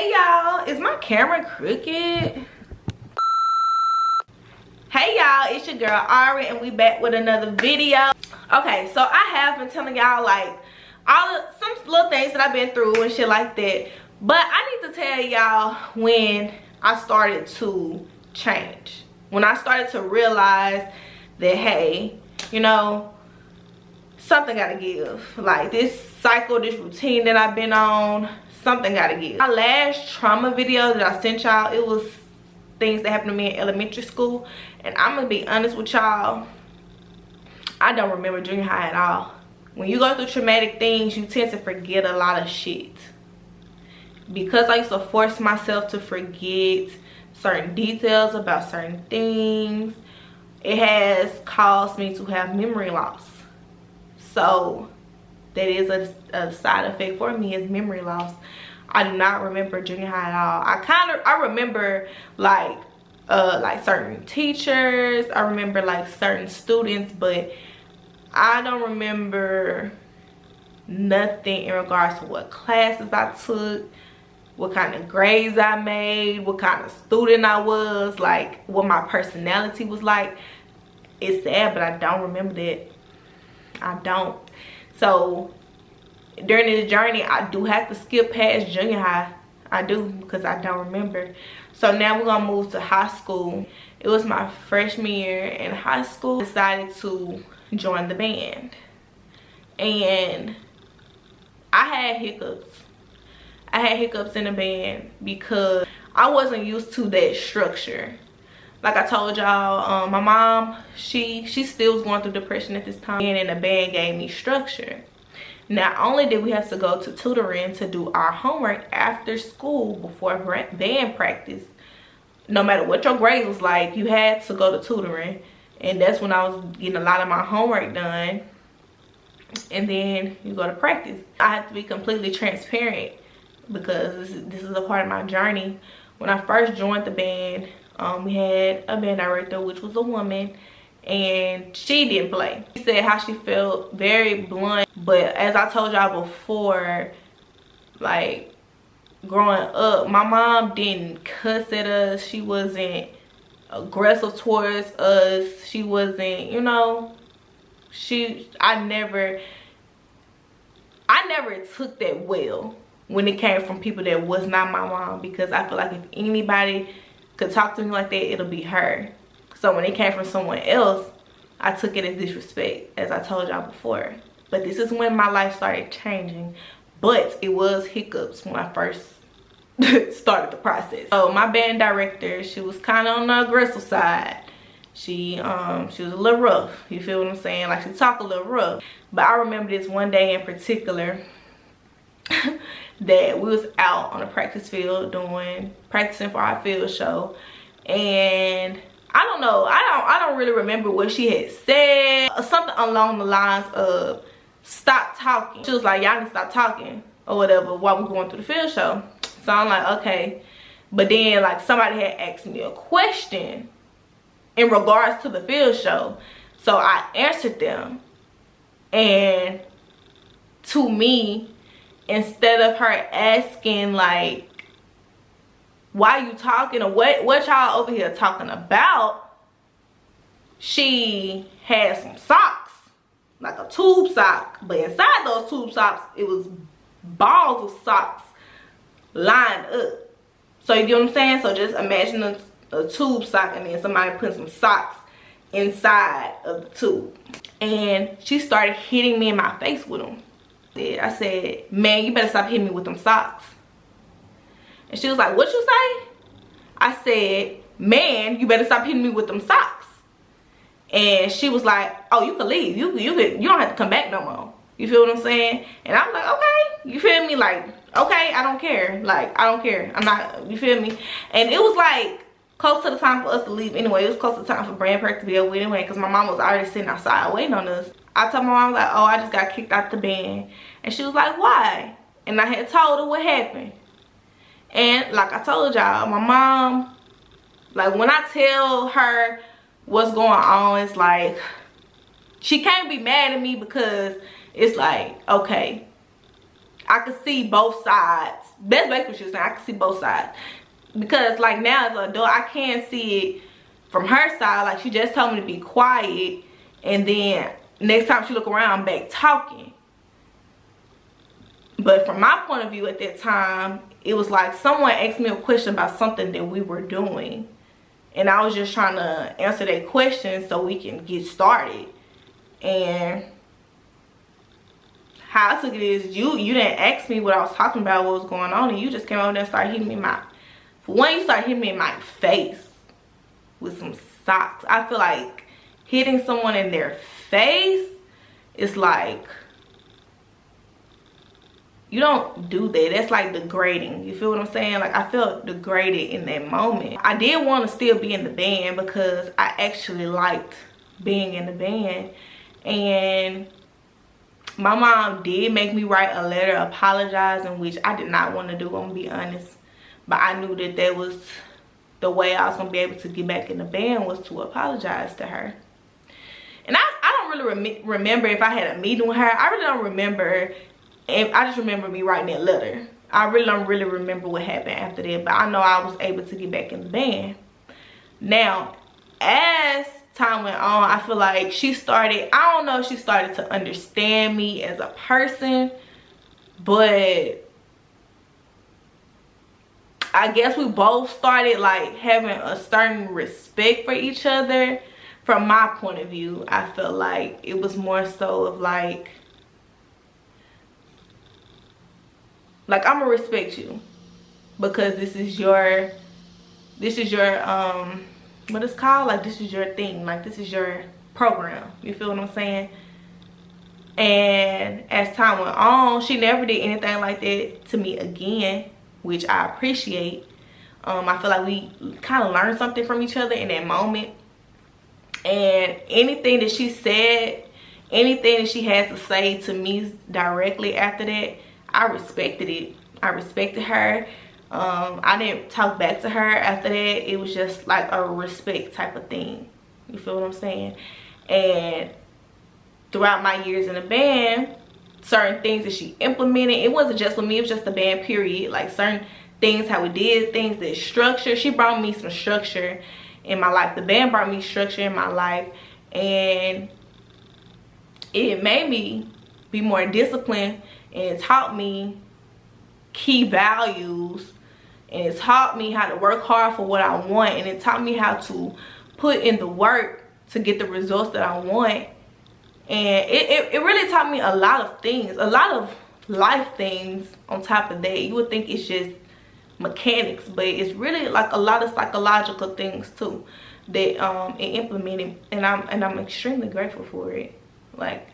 Hey y'all, is my camera crooked? Hey y'all, it's your girl Ari and we back with another video. Okay, so I have been telling y'all like some little things that I've been through and shit like that. But I need to tell y'all when I started to change. When I started to realize that, hey, you know, something gotta give. Like this cycle, this routine that I've been on, something gotta give. My last trauma video that I sent y'all, it was things that happened to me in elementary school. And I'm gonna be honest with y'all, I don't remember junior high at all. When you go through traumatic things, you tend to forget a lot of shit. Because I used to force myself to forget certain details about certain things, it has caused me to have memory loss. So that is a side effect for me, is memory loss. I do not remember junior high at all. I remember like certain teachers, I remember like certain students, but I don't remember nothing in regards to what classes I took, what kind of grades I made, what kind of student I was, like what my personality was like. It's sad, but I don't remember that. I don't. So during this journey, I do have to skip past junior high. I do, because I don't remember. So now we're gonna move to high school. It was my freshman year in high school. I decided to join the band. And I had hiccups. I had hiccups in the band because I wasn't used to that structure. Like I told y'all, my mom, she still was going through depression at this time, and the band gave me structure. Not only did we have to go to tutoring to do our homework after school before band practice, no matter what your grades was like, you had to go to tutoring. And that's when I was getting a lot of my homework done. And then you go to practice. I have to be completely transparent because this is a part of my journey. When I first joined the band, we had a band director, which was a woman, and she didn't play. She said how she felt, very blunt. But as I told y'all before, like growing up, my mom didn't cuss at us. She wasn't aggressive towards us. She wasn't, you know, I never took that well when it came from people that was not my mom, because I feel like if anybody could talk to me like that, it'll be her. So when it came from someone else, I took it as disrespect, as I told y'all before. But this is when my life started changing. But it was hiccups when I first started the process. So my band director, she was kind of on the aggressive side. She was a little rough, you feel what I'm saying? Like, she talked a little rough. But I remember this one day in particular that we was out on the practice field practicing for our field show, and I don't know, I don't really remember what she had said. Something along the lines of stop talking. She was like, y'all need to stop talking or whatever while we're going through the field show. So I'm like, okay. But then like somebody had asked me a question in regards to the field show, so I answered them. And to me, instead of her asking like, why you talking, or what y'all over here talking about, she had some socks, like a tube sock, but inside those tube socks it was balls of socks lined up. So you get what I'm saying? So just imagine a tube sock and then somebody put some socks inside of the tube, and she started hitting me in my face with them. I said, man, you better stop hitting me with them socks. And she was like, what you say? I said, man, you better stop hitting me with them socks. And she was like, oh, you can leave. You don't have to come back no more. You feel what I'm saying? And I was like, okay. You feel me? Like, okay, I don't care. Like, I don't care. I'm not, you feel me? And it was like close to the time for us to leave anyway. It was close to the time for brand practice to be over anyway, because my mom was already sitting outside waiting on us. I told my mom, like, oh, I just got kicked out the band. And she was like, why? And I had told her what happened. And like I told y'all, my mom, like when I tell her what's going on, it's like, she can't be mad at me, because it's like, okay, I could see both sides. That's basically what she was saying. I could see both sides. Because like now as an adult, I can't see it from her side. Like she just told me to be quiet, and then next time she look around, I'm back talking. But from my point of view at that time, it was like someone asked me a question about something that we were doing, and I was just trying to answer that question so we can get started. And how I took it is you didn't ask me what I was talking about, what was going on, and you just came over there and started hitting me in my, for one, you started hitting me in my face with some socks. I feel like hitting someone in their face is like, you don't do that. That's like degrading. You feel what I'm saying? Like I felt degraded in that moment. I did want to still be in the band because I actually liked being in the band. And my mom did make me write a letter apologizing, which I did not want to do, I'm gonna be honest. But I knew that that was the way I was gonna be able to get back in the band, was to apologize to her. And I don't really remember if I had a meeting with her. I really don't remember. And I just remember me writing that letter. I really don't remember what happened after that, but I know I was able to get back in the band. Now, as time went on, I feel like she started, I don't know if she started to understand me as a person, but I guess we both started like having a certain respect for each other. From my point of view, I felt like it was more so of like I'm gonna respect you because this is your what it's called, like this is your thing, like this is your program. You feel what I'm saying? And as time went on, she never did anything like that to me again, which I appreciate. I feel like we kind of learned something from each other in that moment. And anything that she said, anything that she had to say to me directly after that, I respected it. I respected her. I didn't talk back to her after that. It was just like a respect type of thing. You feel what I'm saying? And throughout my years in the band, certain things that she implemented, it wasn't just with me, it was just the band period. Like certain things, how we did things, the structure. She brought me some structure in my life. The band brought me structure in my life, and it made me be more disciplined, and it taught me key values, and it taught me how to work hard for what I want, and it taught me how to put in the work to get the results that I want. And it really taught me a lot of things, a lot of life things on top of that. You would think it's just mechanics, but it's really like a lot of psychological things too that it implemented, and I'm extremely grateful for it. Like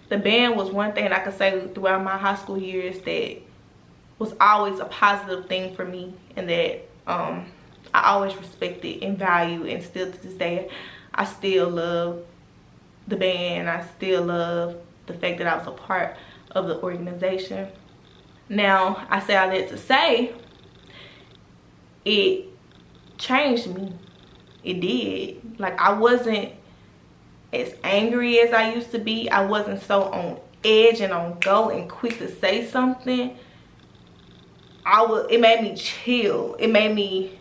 the band was one thing I could say throughout my high school years that was always a positive thing for me, and that I always respected and valued, and still to this day I still love the band. I still love the fact that I was a part of the organization. Now, I say all that to say, it changed me. It did. Like I wasn't as angry as I used to be. I wasn't so on edge and on go and quick to say something. It made me chill. It made me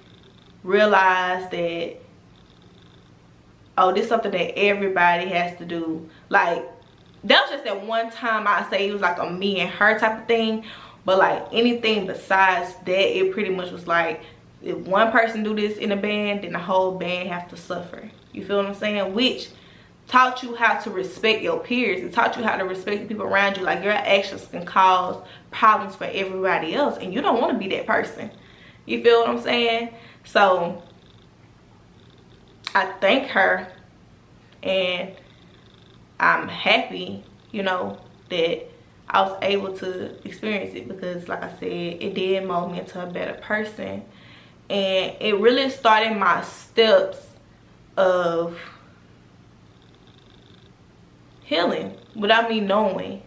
realize that, oh, this is something that everybody has to do. Like that was just that one time I say it was like a me and her type of thing. But like anything besides that, it pretty much was like, if one person do this in a band, then the whole band have to suffer. You feel what I'm saying? Which taught you how to respect your peers. It taught you how to respect the people around you. Like your actions can cause problems for everybody else, and you don't want to be that person. You feel what I'm saying? So I thank her, and I'm happy, you know, that I was able to experience it, because like I said, it did mold me into a better person. And it really started my steps of healing without me knowing.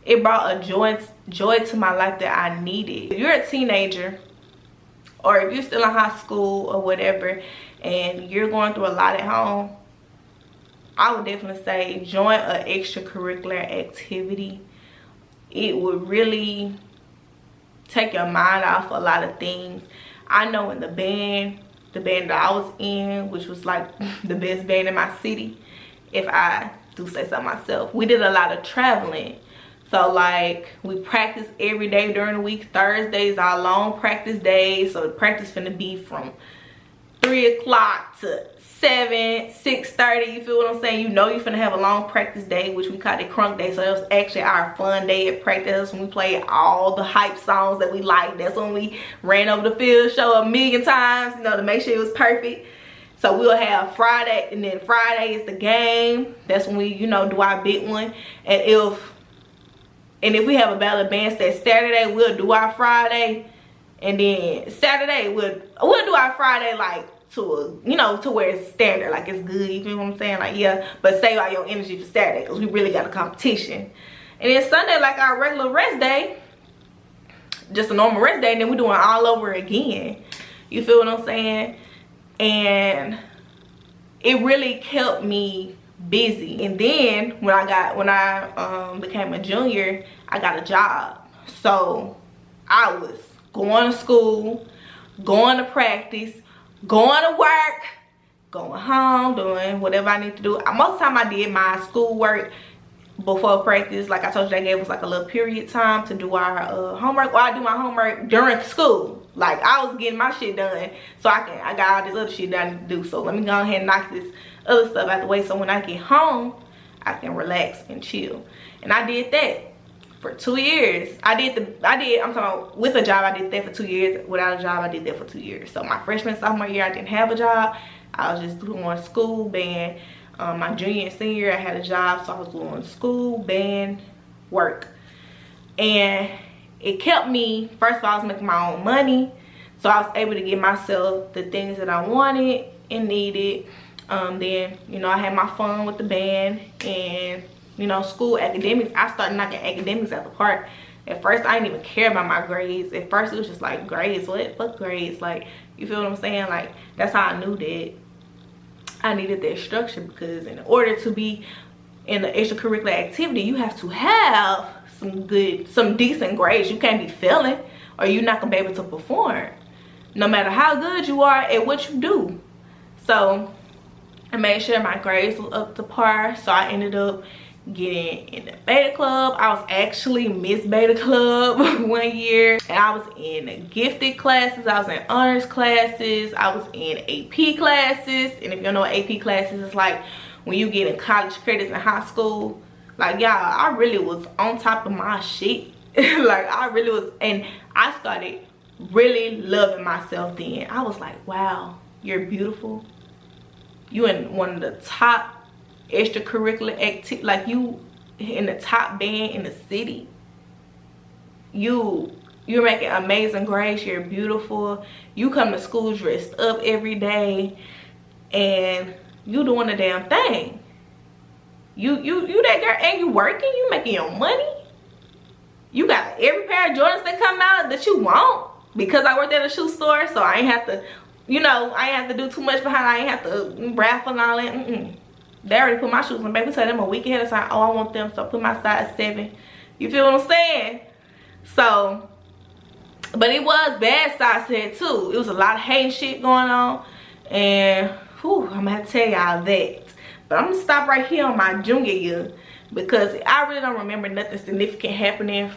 It brought a joy to my life that I needed. If you're a teenager, or if you're still in high school or whatever, and you're going through a lot at home, I would definitely say join an extracurricular activity. it would really take your mind off a lot of things. I know in the band that I was in, which was like the best band in my city, if I do say so myself, we did a lot of traveling. So like we practiced every day during the week. Thursdays are long practice days, so the practice finna be from 3 o'clock to 7, 6:30. You feel what I'm saying? You know you finna have a long practice day, which we called it crunk day. So it was actually our fun day at practice when we played all the hype songs that we liked. That's when we ran over the field show a million times, you know, to make sure it was perfect. So we'll have Friday, and then Friday is the game. That's when we, you know, do our big one. And if we have a battle of bands that Saturday, we'll do our Friday. And then Saturday, we'll do our Friday like to a, you know, to where it's standard, like it's good. You feel what I'm saying? Like, yeah, but save all your energy for Saturday because we really got a competition. And then Sunday, like our regular rest day, just a normal rest day, and then we're doing all over again. You feel what I'm saying? And it really kept me busy. And then when I became a junior, I got a job. So I was going to school, going to practice, going to work, going home, doing whatever I need to do. Most of the time I did my schoolwork before practice. Like I told you, they gave us like a little period time to do our homework. Or I do my homework during school. Like I was getting my shit done, so I got all this other shit that I need to do. So let me go ahead and knock this other stuff out the way, so when I get home I can relax and chill. And I did that for 2 years. I'm talking about with a job. I did that for 2 years. Without a job, I did that for 2 years. So my freshman, sophomore year, I didn't have a job. I was just doing school, band. My junior and senior year, I had a job, so I was doing school, band, work. And it kept me, first of all, I was making my own money. So I was able to get myself the things that I wanted and needed. Then, you know, I had my fun with the band and, you know, school, academics. I started knocking academics out the park. At first, I didn't even care about my grades. At first, it was just like, grades, what? Fuck grades. Like, you feel what I'm saying? Like, that's how I knew that I needed that structure, because in order to be in the extracurricular activity, you have to have some decent grades. You can't be failing, or you're not gonna be able to perform, no matter how good you are at what you do. So I made sure my grades was up to par. So I ended up getting in the beta club. I was actually Miss Beta Club 1 year, and I was in gifted classes, I was in honors classes, I was in AP classes. And if you don't know what AP classes is, like when you get in college credits in high school. Like, y'all, I really was on top of my shit. Like, I really was. And I started really loving myself then. I was like, wow, you're beautiful. You in one of the top extracurricular activities. Like, you in the top band in the city. You're making amazing grades. You're beautiful. You come to school dressed up every day. And you doing the damn thing. You that girl, and you working, you making your money. You got every pair of Jordans that come out that you want, because I worked at a shoe store, so I ain't have to, you know, I ain't have to do too much behind. I ain't have to raffle and all that. They already put my shoes on. Baby, tell them a week ahead of time, oh, I want them, so I put my size 7. You feel what I'm saying? So, but it was bad size set too. It was a lot of hating shit going on, and whew, I'm gonna have to tell y'all that. But I'm gonna stop right here on my junior year, because I really don't remember nothing significant happening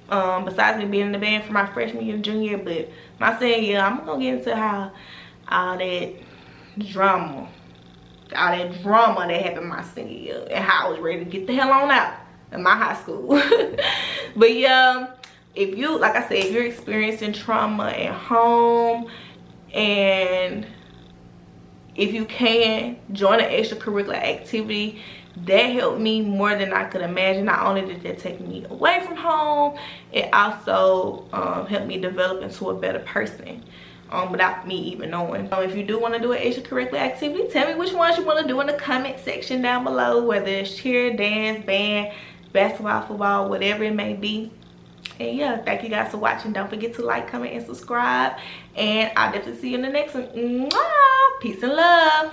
besides me being in the band for my freshman year and junior year. But my senior year, I'm gonna get into how all that drama that happened my senior year, and how I was ready to get the hell on out of my high school. But yeah, if you, like I said, if you're experiencing trauma at home, and if you can, join an extracurricular activity. That helped me more than I could imagine. Not only did that take me away from home, it also helped me develop into a better person without me even knowing. If you do want to do an extracurricular activity, tell me which ones you want to do in the comment section down below, whether it's cheer, dance, band, basketball, football, whatever it may be. And yeah, thank you guys for watching. Don't forget to like, comment, and subscribe. And I'll definitely see you in the next one. Mwah! Peace and love.